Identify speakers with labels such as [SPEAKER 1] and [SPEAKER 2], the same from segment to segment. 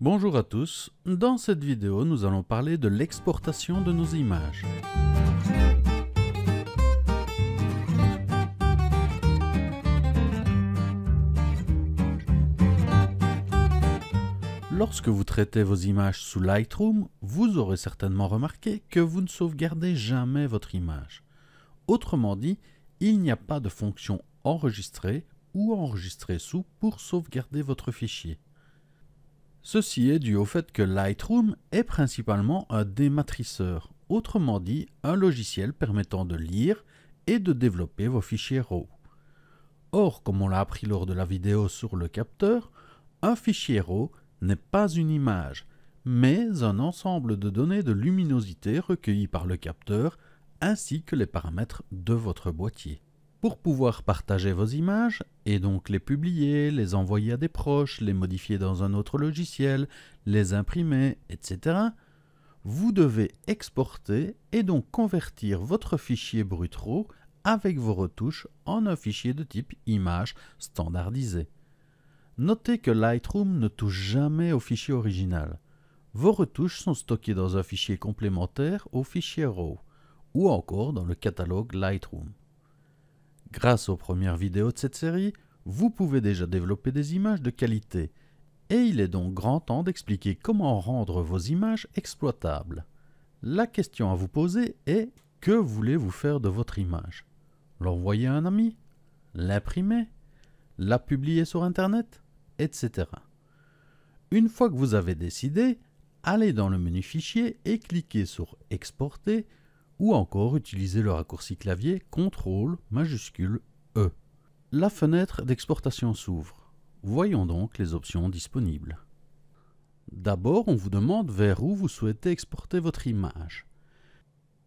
[SPEAKER 1] Bonjour à tous, dans cette vidéo nous allons parler de l'exportation de nos images. Lorsque vous traitez vos images sous Lightroom, vous aurez certainement remarqué que vous ne sauvegardez jamais votre image. Autrement dit, il n'y a pas de fonction enregistrer ou enregistrer sous pour sauvegarder votre fichier. Ceci est dû au fait que Lightroom est principalement un dématriceur, autrement dit un logiciel permettant de lire et de développer vos fichiers RAW. Or, comme on l'a appris lors de la vidéo sur le capteur, un fichier RAW n'est pas une image, mais un ensemble de données de luminosité recueillies par le capteur ainsi que les paramètres de votre boîtier. Pour pouvoir partager vos images, et donc les publier, les envoyer à des proches, les modifier dans un autre logiciel, les imprimer, etc., vous devez exporter et donc convertir votre fichier brut RAW avec vos retouches en un fichier de type image standardisé. Notez que Lightroom ne touche jamais au fichier original. Vos retouches sont stockées dans un fichier complémentaire au fichier RAW, ou encore dans le catalogue Lightroom. Grâce aux premières vidéos de cette série, vous pouvez déjà développer des images de qualité, et il est donc grand temps d'expliquer comment rendre vos images exploitables. La question à vous poser est: que voulez-vous faire de votre image? L'envoyer à un ami? L'imprimer? La publier sur Internet? Etc. Une fois que vous avez décidé, allez dans le menu Fichier et cliquez sur Exporter, ou encore utiliser le raccourci clavier CTRL majuscule E. La fenêtre d'exportation s'ouvre. Voyons donc les options disponibles. D'abord, on vous demande vers où vous souhaitez exporter votre image.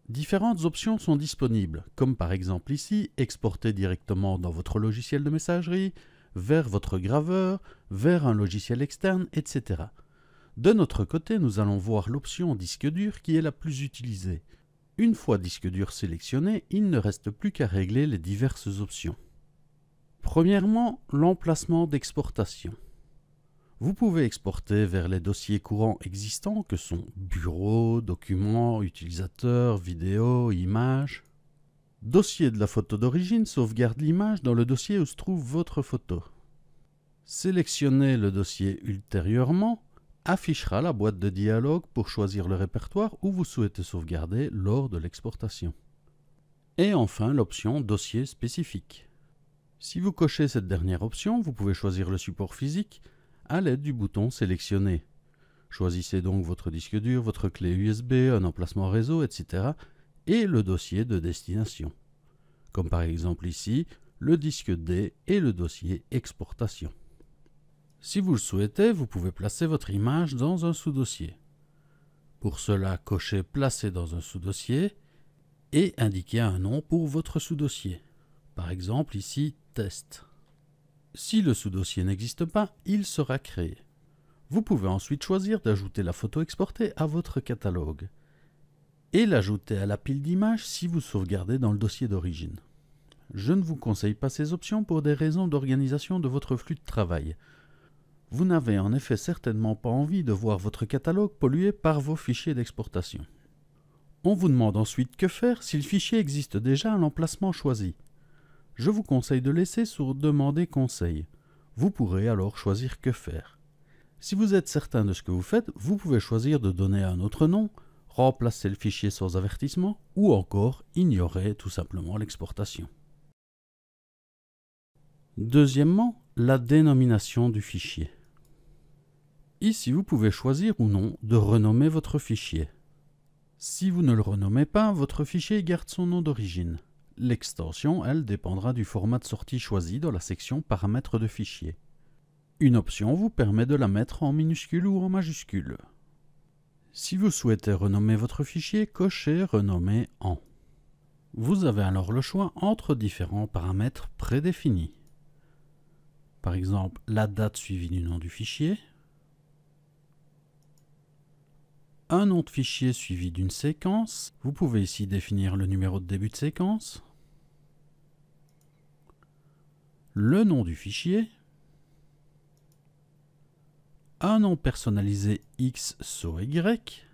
[SPEAKER 1] Différentes options sont disponibles, comme par exemple ici, exporter directement dans votre logiciel de messagerie, vers votre graveur, vers un logiciel externe, etc. De notre côté, nous allons voir l'option disque dur qui est la plus utilisée. Une fois disque dur sélectionné, il ne reste plus qu'à régler les diverses options. Premièrement, l'emplacement d'exportation. Vous pouvez exporter vers les dossiers courants existants que sont bureau, documents, utilisateurs, vidéos, images. Dossier de la photo d'origine sauvegarde l'image dans le dossier où se trouve votre photo. Sélectionnez le dossier ultérieurement, affichera la boîte de dialogue pour choisir le répertoire où vous souhaitez sauvegarder lors de l'exportation. Et enfin l'option Dossier spécifique. Si vous cochez cette dernière option, vous pouvez choisir le support physique à l'aide du bouton Sélectionner. Choisissez donc votre disque dur, votre clé USB, un emplacement réseau, etc. et le dossier de destination. Comme par exemple ici, le disque D et le dossier Exportation. Si vous le souhaitez, vous pouvez placer votre image dans un sous-dossier. Pour cela, cochez Placer dans un sous-dossier et indiquez un nom pour votre sous-dossier. Par exemple ici, Test. Si le sous-dossier n'existe pas, il sera créé. Vous pouvez ensuite choisir d'ajouter la photo exportée à votre catalogue et l'ajouter à la pile d'images si vous sauvegardez dans le dossier d'origine. Je ne vous conseille pas ces options pour des raisons d'organisation de votre flux de travail. Vous n'avez en effet certainement pas envie de voir votre catalogue pollué par vos fichiers d'exportation. On vous demande ensuite que faire si le fichier existe déjà à l'emplacement choisi. Je vous conseille de laisser sur Demander conseil. Vous pourrez alors choisir que faire. Si vous êtes certain de ce que vous faites, vous pouvez choisir de donner un autre nom, remplacer le fichier sans avertissement ou encore ignorer tout simplement l'exportation. Deuxièmement, la dénomination du fichier. Ici, vous pouvez choisir ou non de renommer votre fichier. Si vous ne le renommez pas, votre fichier garde son nom d'origine. L'extension, elle, dépendra du format de sortie choisi dans la section Paramètres de fichier. Une option vous permet de la mettre en minuscule ou en majuscule. Si vous souhaitez renommer votre fichier, cochez Renommer en. Vous avez alors le choix entre différents paramètres prédéfinis. Par exemple, la date suivie du nom du fichier, un nom de fichier suivi d'une séquence. Vous pouvez ici définir le numéro de début de séquence, le nom du fichier, un nom personnalisé X so Y.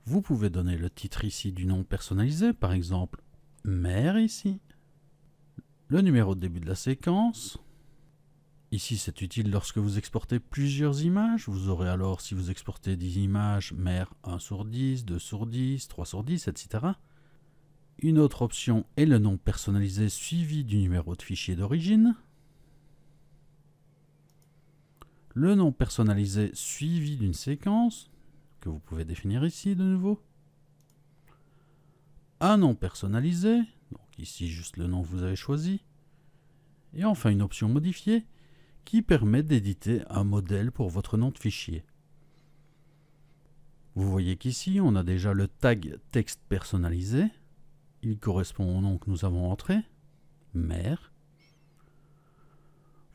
[SPEAKER 1] Vous pouvez donner le titre ici du nom personnalisé, par exemple mère ici. Le numéro de début de la séquence. Ici, c'est utile lorsque vous exportez plusieurs images. Vous aurez alors, si vous exportez des images, mère 1 sur 10, 2 sur 10, 3 sur 10, etc. Une autre option est le nom personnalisé suivi du numéro de fichier d'origine. Le nom personnalisé suivi d'une séquence, que vous pouvez définir ici de nouveau. Un nom personnalisé, donc ici juste le nom que vous avez choisi. Et enfin une option modifiée, qui permet d'éditer un modèle pour votre nom de fichier. Vous voyez qu'ici, on a déjà le tag texte personnalisé. Il correspond au nom que nous avons entré, mère.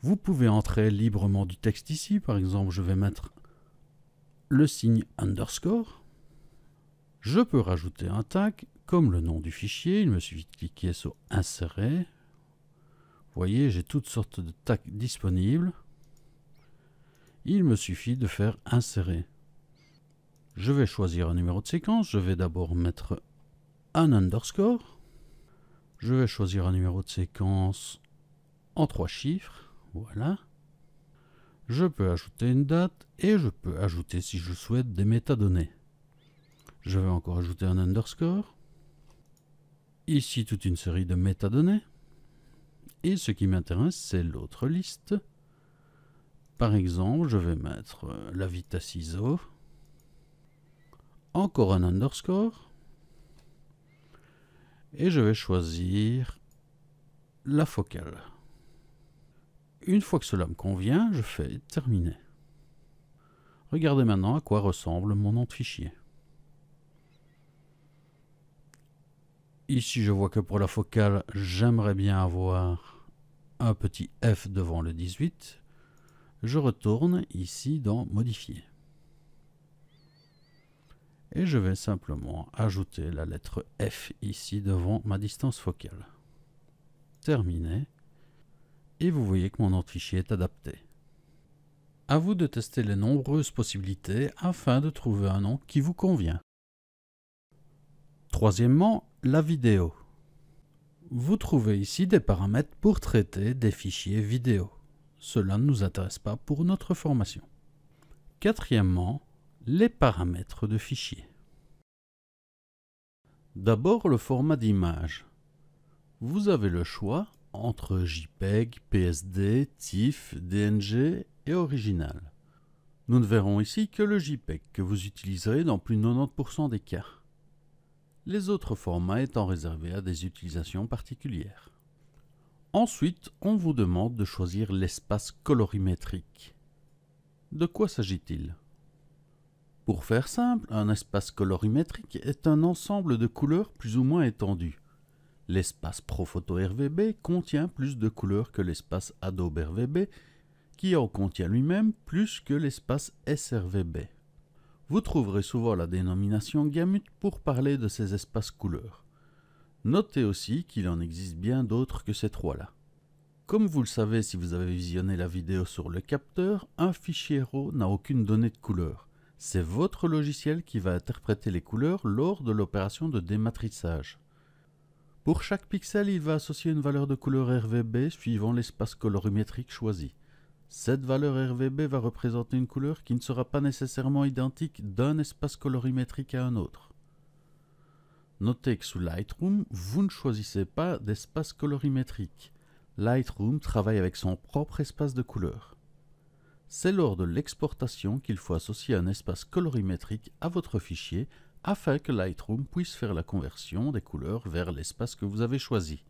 [SPEAKER 1] Vous pouvez entrer librement du texte ici. Par exemple, je vais mettre le signe underscore. Je peux rajouter un tag comme le nom du fichier. Il me suffit de cliquer sur insérer. Vous voyez, j'ai toutes sortes de tags disponibles. Il me suffit de faire insérer. Je vais choisir un numéro de séquence. Je vais d'abord mettre un underscore. Je vais choisir un numéro de séquence en 3 chiffres. Voilà. Je peux ajouter une date et je peux ajouter, si je le souhaite, des métadonnées. Je vais encore ajouter un underscore. Ici, toute une série de métadonnées. Et ce qui m'intéresse, c'est l'autre liste. Par exemple, je vais mettre la vitesse ISO. Encore un underscore. Et je vais choisir la focale. Une fois que cela me convient, je fais terminer. Regardez maintenant à quoi ressemble mon nom de fichier. Ici, je vois que pour la focale, j'aimerais bien avoir un petit F devant le 18. Je retourne ici dans Modifier. Et je vais simplement ajouter la lettre F ici devant ma distance focale. Terminé. Et vous voyez que mon nom de fichier est adapté. À vous de tester les nombreuses possibilités afin de trouver un nom qui vous convient. Troisièmement, la vidéo. Vous trouvez ici des paramètres pour traiter des fichiers vidéo. Cela ne nous intéresse pas pour notre formation. Quatrièmement, les paramètres de fichiers. D'abord, le format d'image. Vous avez le choix entre JPEG, PSD, TIFF, DNG et original. Nous ne verrons ici que le JPEG que vous utiliserez dans plus de 90% des cas. Les autres formats étant réservés à des utilisations particulières. Ensuite, on vous demande de choisir l'espace colorimétrique. De quoi s'agit-il? Pour faire simple, un espace colorimétrique est un ensemble de couleurs plus ou moins étendues. L'espace Profoto RVB contient plus de couleurs que l'espace Adobe RVB, qui en contient lui-même plus que l'espace sRVB. Vous trouverez souvent la dénomination gamut pour parler de ces espaces couleurs. Notez aussi qu'il en existe bien d'autres que ces trois-là. Comme vous le savez si vous avez visionné la vidéo sur le capteur, un fichier RAW n'a aucune donnée de couleur. C'est votre logiciel qui va interpréter les couleurs lors de l'opération de dématrissage. Pour chaque pixel, il va associer une valeur de couleur RVB suivant l'espace colorimétrique choisi. Cette valeur RVB va représenter une couleur qui ne sera pas nécessairement identique d'un espace colorimétrique à un autre. Notez que sous Lightroom, vous ne choisissez pas d'espace colorimétrique. Lightroom travaille avec son propre espace de couleur. C'est lors de l'exportation qu'il faut associer un espace colorimétrique à votre fichier afin que Lightroom puisse faire la conversion des couleurs vers l'espace que vous avez choisi.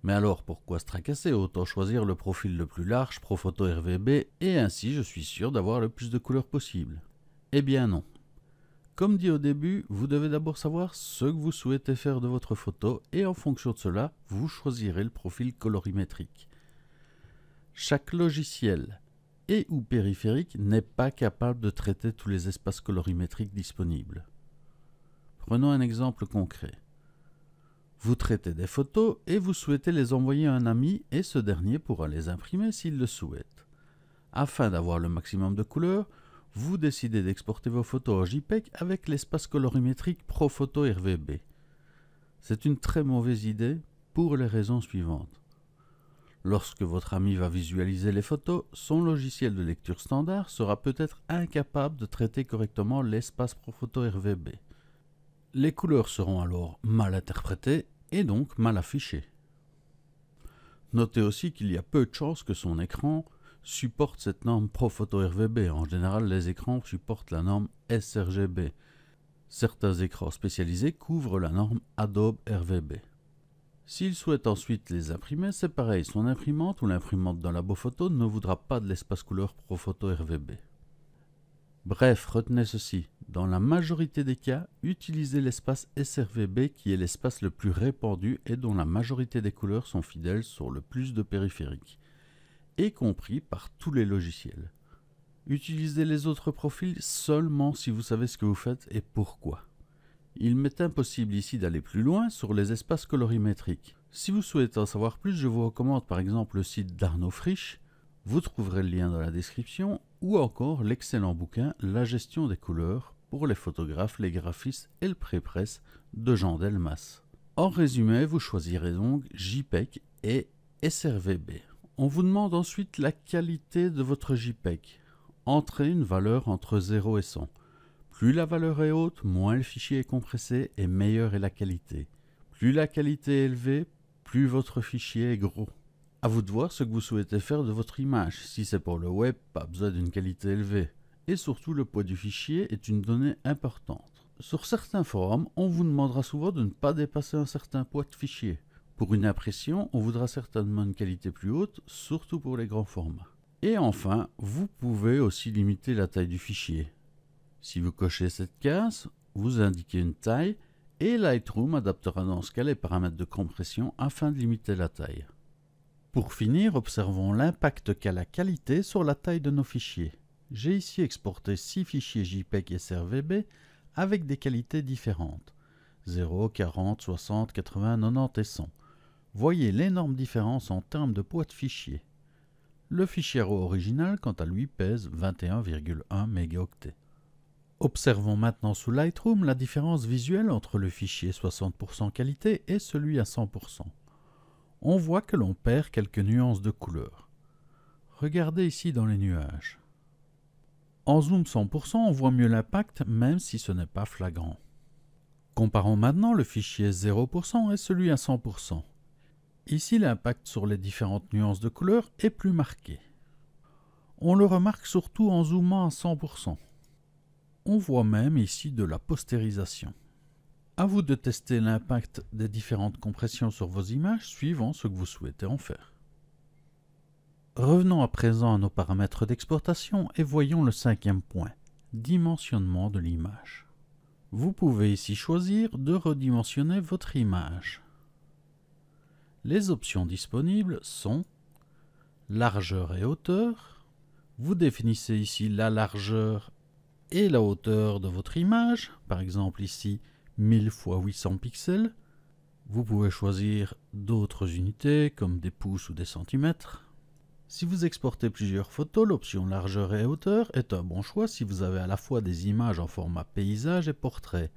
[SPEAKER 1] Mais alors pourquoi se tracasser? Autant choisir le profil le plus large, Profoto RVB, et ainsi je suis sûr d'avoir le plus de couleurs possible. Eh bien non. Comme dit au début, vous devez d'abord savoir ce que vous souhaitez faire de votre photo et en fonction de cela, vous choisirez le profil colorimétrique. Chaque logiciel et ou périphérique n'est pas capable de traiter tous les espaces colorimétriques disponibles. Prenons un exemple concret. Vous traitez des photos et vous souhaitez les envoyer à un ami et ce dernier pourra les imprimer s'il le souhaite. Afin d'avoir le maximum de couleurs, vous décidez d'exporter vos photos en JPEG avec l'espace colorimétrique Profoto RVB. C'est une très mauvaise idée pour les raisons suivantes. Lorsque votre ami va visualiser les photos, son logiciel de lecture standard sera peut-être incapable de traiter correctement l'espace Profoto RVB. Les couleurs seront alors mal interprétées et donc mal affichées. Notez aussi qu'il y a peu de chances que son écran supporte cette norme Profoto RVB. En général, les écrans supportent la norme sRGB. Certains écrans spécialisés couvrent la norme Adobe RVB. S'il souhaite ensuite les imprimer, c'est pareil, son imprimante ou l'imprimante d'un labo photo ne voudra pas de l'espace couleur Profoto RVB. Bref, retenez ceci, dans la majorité des cas, utilisez l'espace sRVB qui est l'espace le plus répandu et dont la majorité des couleurs sont fidèles sur le plus de périphériques, y compris par tous les logiciels. Utilisez les autres profils seulement si vous savez ce que vous faites et pourquoi. Il m'est impossible ici d'aller plus loin sur les espaces colorimétriques. Si vous souhaitez en savoir plus, je vous recommande par exemple le site d'Arnaud Frisch, vous trouverez le lien dans la description, ou encore l'excellent bouquin La gestion des couleurs pour les photographes, les graphistes et le pré-presse de Jean Delmas. En résumé, vous choisirez donc JPEG et sRVB. On vous demande ensuite la qualité de votre JPEG. Entrez une valeur entre 0 et 100. Plus la valeur est haute, moins le fichier est compressé et meilleure est la qualité. Plus la qualité est élevée, plus votre fichier est gros. À vous de voir ce que vous souhaitez faire de votre image. Si c'est pour le web, pas besoin d'une qualité élevée. Et surtout, le poids du fichier est une donnée importante. Sur certains forums, on vous demandera souvent de ne pas dépasser un certain poids de fichier. Pour une impression, on voudra certainement une qualité plus haute, surtout pour les grands formats. Et enfin, vous pouvez aussi limiter la taille du fichier. Si vous cochez cette case, vous indiquez une taille et Lightroom adaptera dans ce cas les paramètres de compression afin de limiter la taille. Pour finir, observons l'impact qu'a la qualité sur la taille de nos fichiers. J'ai ici exporté 6 fichiers JPEG et sRVB avec des qualités différentes, 0, 40, 60, 80, 90 et 100. Voyez l'énorme différence en termes de poids de fichier. Le fichier RAW original, quant à lui, pèse 21,1 mégaoctets. Observons maintenant sous Lightroom la différence visuelle entre le fichier 60% qualité et celui à 100%. On voit que l'on perd quelques nuances de couleur. Regardez ici dans les nuages. En zoom 100%, on voit mieux l'impact même si ce n'est pas flagrant. Comparons maintenant le fichier 0% et celui à 100%. Ici, l'impact sur les différentes nuances de couleur est plus marqué. On le remarque surtout en zoomant à 100%. On voit même ici de la postérisation. À vous de tester l'impact des différentes compressions sur vos images suivant ce que vous souhaitez en faire. Revenons à présent à nos paramètres d'exportation et voyons le cinquième point, dimensionnement de l'image. Vous pouvez ici choisir de redimensionner votre image. Les options disponibles sont largeur et hauteur. Vous définissez ici la largeur et la hauteur de votre image, par exemple ici 1000 x 800 pixels. Vous pouvez choisir d'autres unités comme des pouces ou des centimètres. Si vous exportez plusieurs photos, l'option largeur et hauteur est un bon choix si vous avez à la fois des images en format paysage et portrait.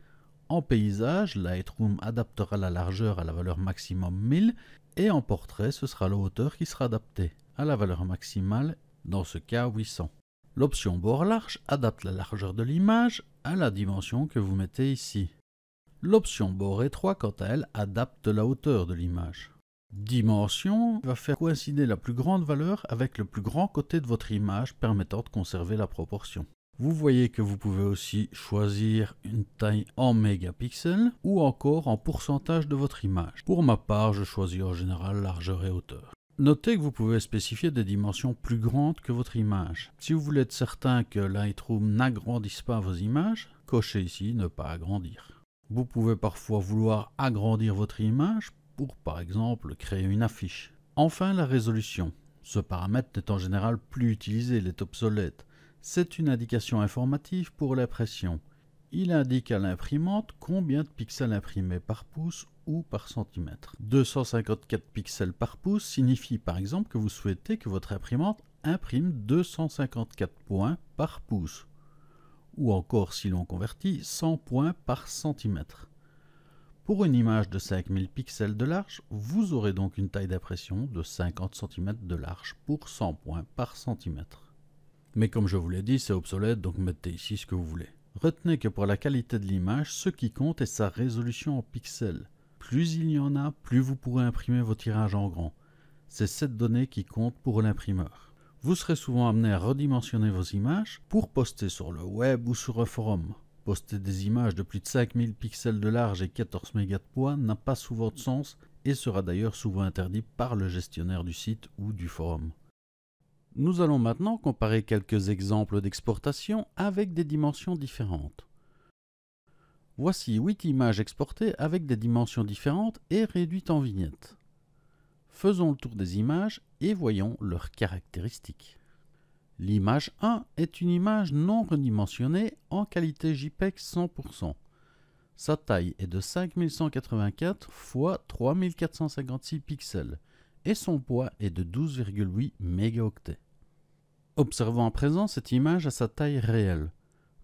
[SPEAKER 1] En paysage, Lightroom adaptera la largeur à la valeur maximum 1000 et en portrait, ce sera la hauteur qui sera adaptée à la valeur maximale, dans ce cas 800. L'option bord large adapte la largeur de l'image à la dimension que vous mettez ici. L'option bord étroit, quant à elle, adapte la hauteur de l'image. Dimension va faire coïncider la plus grande valeur avec le plus grand côté de votre image permettant de conserver la proportion. Vous voyez que vous pouvez aussi choisir une taille en mégapixels ou encore en pourcentage de votre image. Pour ma part, je choisis en général largeur et hauteur. Notez que vous pouvez spécifier des dimensions plus grandes que votre image. Si vous voulez être certain que Lightroom n'agrandisse pas vos images, cochez ici ne pas agrandir. Vous pouvez parfois vouloir agrandir votre image pour par exemple créer une affiche. Enfin, la résolution. Ce paramètre n'est en général plus utilisé, il est obsolète. C'est une indication informative pour l'impression. Il indique à l'imprimante combien de pixels imprimés par pouce ou par centimètre. 254 pixels par pouce signifie par exemple que vous souhaitez que votre imprimante imprime 254 points par pouce, ou encore si l'on convertit 100 points par centimètre. Pour une image de 5000 pixels de large, vous aurez donc une taille d'impression de 50 cm de large pour 100 points par centimètre. Mais comme je vous l'ai dit, c'est obsolète, donc mettez ici ce que vous voulez. Retenez que pour la qualité de l'image, ce qui compte est sa résolution en pixels. Plus il y en a, plus vous pourrez imprimer vos tirages en grand. C'est cette donnée qui compte pour l'imprimeur. Vous serez souvent amené à redimensionner vos images pour poster sur le web ou sur un forum. Poster des images de plus de 5000 pixels de large et 14 mégas de poids n'a pas souvent de sens et sera d'ailleurs souvent interdit par le gestionnaire du site ou du forum. Nous allons maintenant comparer quelques exemples d'exportation avec des dimensions différentes. Voici 8 images exportées avec des dimensions différentes et réduites en vignettes. Faisons le tour des images et voyons leurs caractéristiques. L'image 1 est une image non redimensionnée en qualité JPEG 100%. Sa taille est de 5184 x 3456 pixels et son poids est de 12,8 mégaoctets. Observons à présent cette image à sa taille réelle.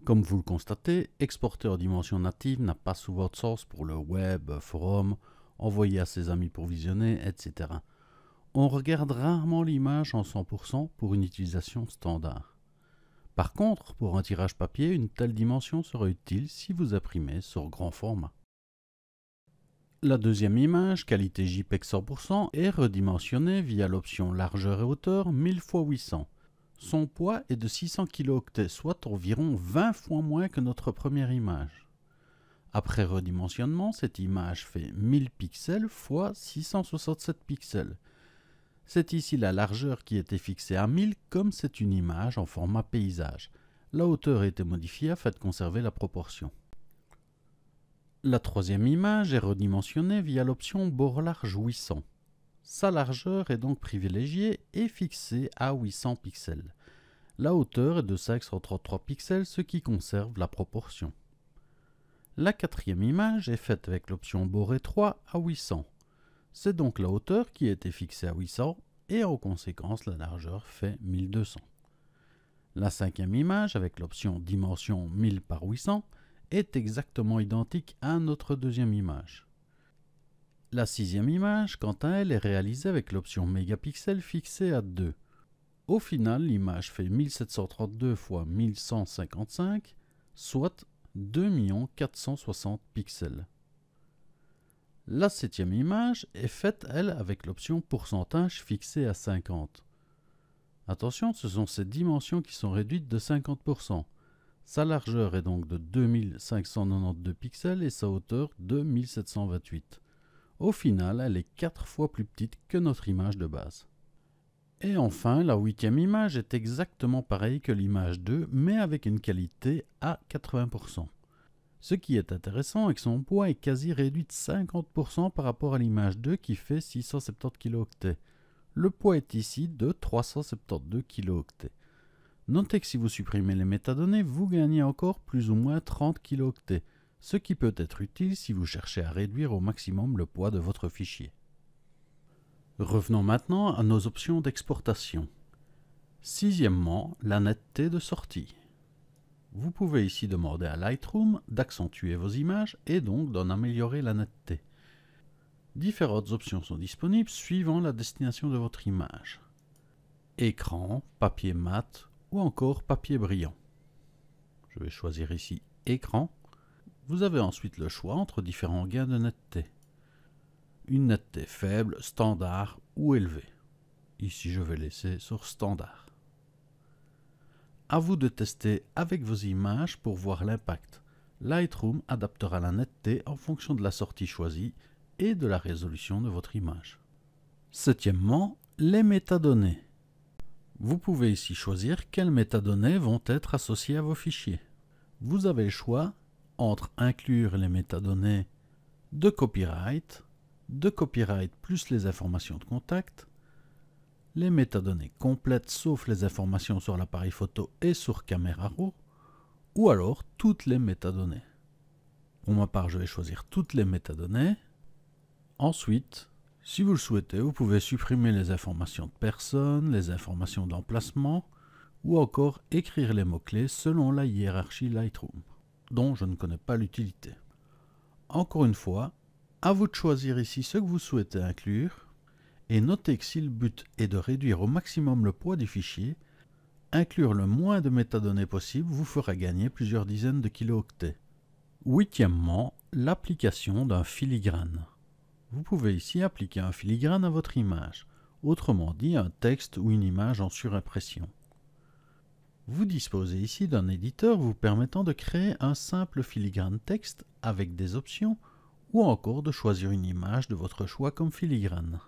[SPEAKER 1] Comme vous le constatez, exporter en dimension native n'a pas souvent de sens pour le web, forum, envoyer à ses amis pour visionner, etc. On regarde rarement l'image en 100% pour une utilisation standard. Par contre, pour un tirage papier, une telle dimension sera utile si vous imprimez sur grand format. La deuxième image, qualité JPEG 100%, est redimensionnée via l'option largeur et hauteur 1000 x 800. Son poids est de 600 kilooctets, soit environ 20 fois moins que notre première image. Après redimensionnement, cette image fait 1000 pixels x 667 pixels. C'est ici la largeur qui a été fixée à 1000 comme c'est une image en format paysage. La hauteur a été modifiée afin de conserver la proportion. La troisième image est redimensionnée via l'option bord large 800. Sa largeur est donc privilégiée et fixée à 800 pixels. La hauteur est de 533 pixels, ce qui conserve la proportion. La quatrième image est faite avec l'option bord étroit à 800. C'est donc la hauteur qui a été fixée à 800 et en conséquence la largeur fait 1200. La cinquième image avec l'option dimension 1000 par 800 est exactement identique à notre deuxième image. La sixième image, quant à elle, est réalisée avec l'option mégapixels fixée à 2. Au final, l'image fait 1732 x 1155, soit 2 460 pixels. La septième image est faite, elle, avec l'option pourcentage fixée à 50. Attention, ce sont ces dimensions qui sont réduites de 50%. Sa largeur est donc de 2592 pixels et sa hauteur de 1728. Au final, elle est 4 fois plus petite que notre image de base. Et enfin, la huitième image est exactement pareille que l'image 2, mais avec une qualité à 80%. Ce qui est intéressant est que son poids est quasi réduit de 50% par rapport à l'image 2 qui fait 670 kilooctets. Le poids est ici de 372 kilooctets. Notez que si vous supprimez les métadonnées, vous gagnez encore plus ou moins 30 kilooctets, ce qui peut être utile si vous cherchez à réduire au maximum le poids de votre fichier. Revenons maintenant à nos options d'exportation. Sixièmement, la netteté de sortie. Vous pouvez ici demander à Lightroom d'accentuer vos images et donc d'en améliorer la netteté. Différentes options sont disponibles suivant la destination de votre image. Écran, papier mat ou encore papier brillant. Je vais choisir ici écran. Vous avez ensuite le choix entre différents gains de netteté. Une netteté faible, standard ou élevée. Ici je vais laisser sur standard. À vous de tester avec vos images pour voir l'impact. Lightroom adaptera la netteté en fonction de la sortie choisie et de la résolution de votre image. Septièmement, les métadonnées. Vous pouvez ici choisir quelles métadonnées vont être associées à vos fichiers. Vous avez le choix entre inclure les métadonnées de copyright plus les informations de contact, les métadonnées complètes sauf les informations sur l'appareil photo et sur caméra RAW, ou alors toutes les métadonnées. Pour ma part, je vais choisir toutes les métadonnées. Ensuite, Si vous le souhaitez, vous pouvez supprimer les informations de personne, les informations d'emplacement, ou encore écrire les mots-clés selon la hiérarchie Lightroom, dont je ne connais pas l'utilité. Encore une fois, à vous de choisir ici ce que vous souhaitez inclure, et notez que si le but est de réduire au maximum le poids du fichier, inclure le moins de métadonnées possible vous fera gagner plusieurs dizaines de kilooctets. Huitièmement, l'application d'un filigrane. Vous pouvez ici appliquer un filigrane à votre image, autrement dit un texte ou une image en surimpression. Vous disposez ici d'un éditeur vous permettant de créer un simple filigrane texte avec des options ou encore de choisir une image de votre choix comme filigrane.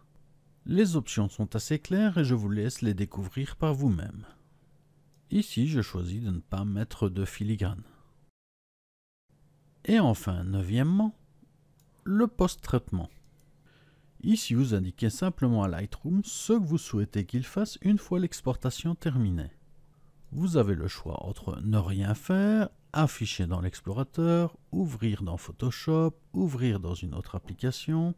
[SPEAKER 1] Les options sont assez claires et je vous laisse les découvrir par vous-même. Ici, je choisis de ne pas mettre de filigrane. Et enfin, neuvièmement, le post-traitement. Ici, vous indiquez simplement à Lightroom ce que vous souhaitez qu'il fasse une fois l'exportation terminée. Vous avez le choix entre ne rien faire, afficher dans l'explorateur, ouvrir dans Photoshop, ouvrir dans une autre application,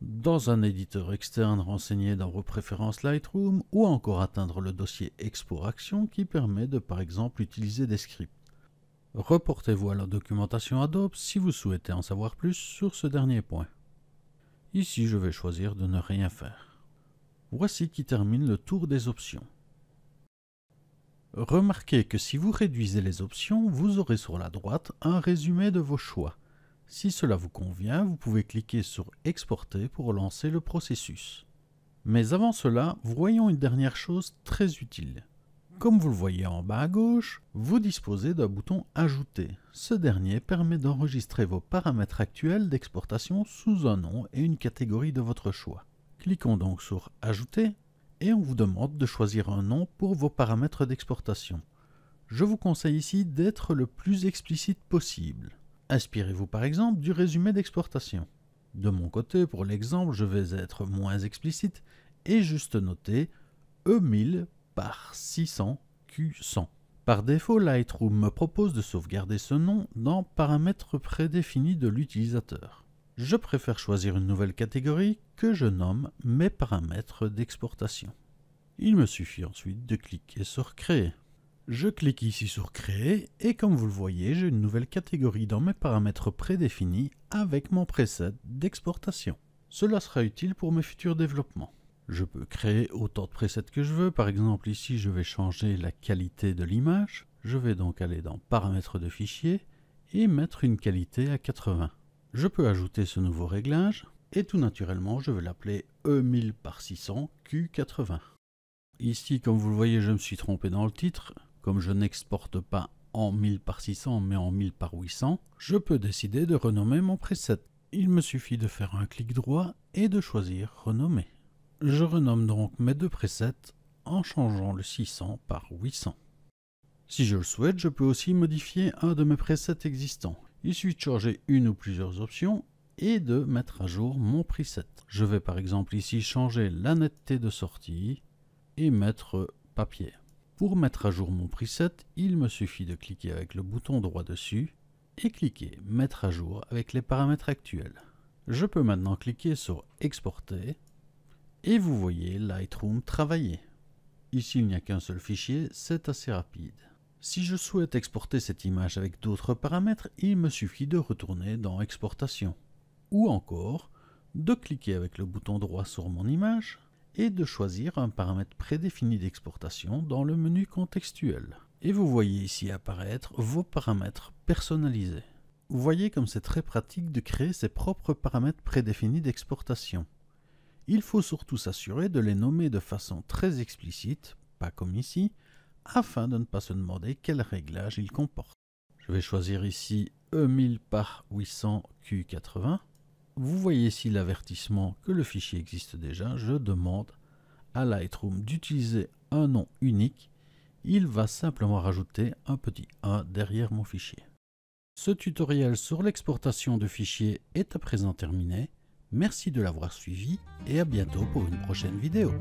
[SPEAKER 1] dans un éditeur externe renseigné dans vos préférences Lightroom ou encore atteindre le dossier Export Action qui permet de par exemple utiliser des scripts. Reportez-vous à la documentation Adobe si vous souhaitez en savoir plus sur ce dernier point. Ici, je vais choisir de ne rien faire. Voici qui termine le tour des options. Remarquez que si vous réduisez les options, vous aurez sur la droite un résumé de vos choix. Si cela vous convient, vous pouvez cliquer sur « Exporter » pour lancer le processus. Mais avant cela, voyons une dernière chose très utile. Comme vous le voyez en bas à gauche, vous disposez d'un bouton « Ajouter ». Ce dernier permet d'enregistrer vos paramètres actuels d'exportation sous un nom et une catégorie de votre choix. Cliquons donc sur « Ajouter » et on vous demande de choisir un nom pour vos paramètres d'exportation. Je vous conseille ici d'être le plus explicite possible. Inspirez-vous par exemple du résumé d'exportation. De mon côté, pour l'exemple, je vais être moins explicite et juste noter E1000 par 600 Q100. Par défaut, Lightroom me propose de sauvegarder ce nom dans Paramètres prédéfinis de l'utilisateur. Je préfère choisir une nouvelle catégorie que je nomme Mes paramètres d'exportation. Il me suffit ensuite de cliquer sur Créer. Je clique ici sur Créer et comme vous le voyez, j'ai une nouvelle catégorie dans mes paramètres prédéfinis avec mon preset d'exportation. Cela sera utile pour mes futurs développements. Je peux créer autant de presets que je veux. Par exemple, ici, je vais changer la qualité de l'image. Je vais donc aller dans Paramètres de fichier et mettre une qualité à 80. Je peux ajouter ce nouveau réglage et tout naturellement, je vais l'appeler E1000 par 600 Q80. Ici, comme vous le voyez, je me suis trompé dans le titre. Comme je n'exporte pas en 1000 par 600 mais en 1000 par 800, je peux décider de renommer mon preset. Il me suffit de faire un clic droit et de choisir Renommer. Je renomme donc mes deux presets en changeant le 600 par 800. Si je le souhaite, je peux aussi modifier un de mes presets existants. Il suffit de changer une ou plusieurs options et de mettre à jour mon preset. Je vais par exemple ici changer la netteté de sortie et mettre papier. Pour mettre à jour mon preset, il me suffit de cliquer avec le bouton droit dessus et cliquer Mettre à jour avec les paramètres actuels. Je peux maintenant cliquer sur Exporter et vous voyez Lightroom travailler. Ici, il n'y a qu'un seul fichier, c'est assez rapide. Si je souhaite exporter cette image avec d'autres paramètres, il me suffit de retourner dans Exportation. Ou encore, de cliquer avec le bouton droit sur mon image et de choisir un paramètre prédéfini d'exportation dans le menu contextuel. Et vous voyez ici apparaître vos paramètres personnalisés. Vous voyez comme c'est très pratique de créer ses propres paramètres prédéfinis d'exportation. Il faut surtout s'assurer de les nommer de façon très explicite, pas comme ici, afin de ne pas se demander quel réglage ils comportent. Je vais choisir ici E1000 par 800 Q80. Vous voyez ici l'avertissement que le fichier existe déjà. Je demande à Lightroom d'utiliser un nom unique. Il va simplement rajouter un petit 1 derrière mon fichier. Ce tutoriel sur l'exportation de fichiers est à présent terminé. Merci de l'avoir suivi et à bientôt pour une prochaine vidéo.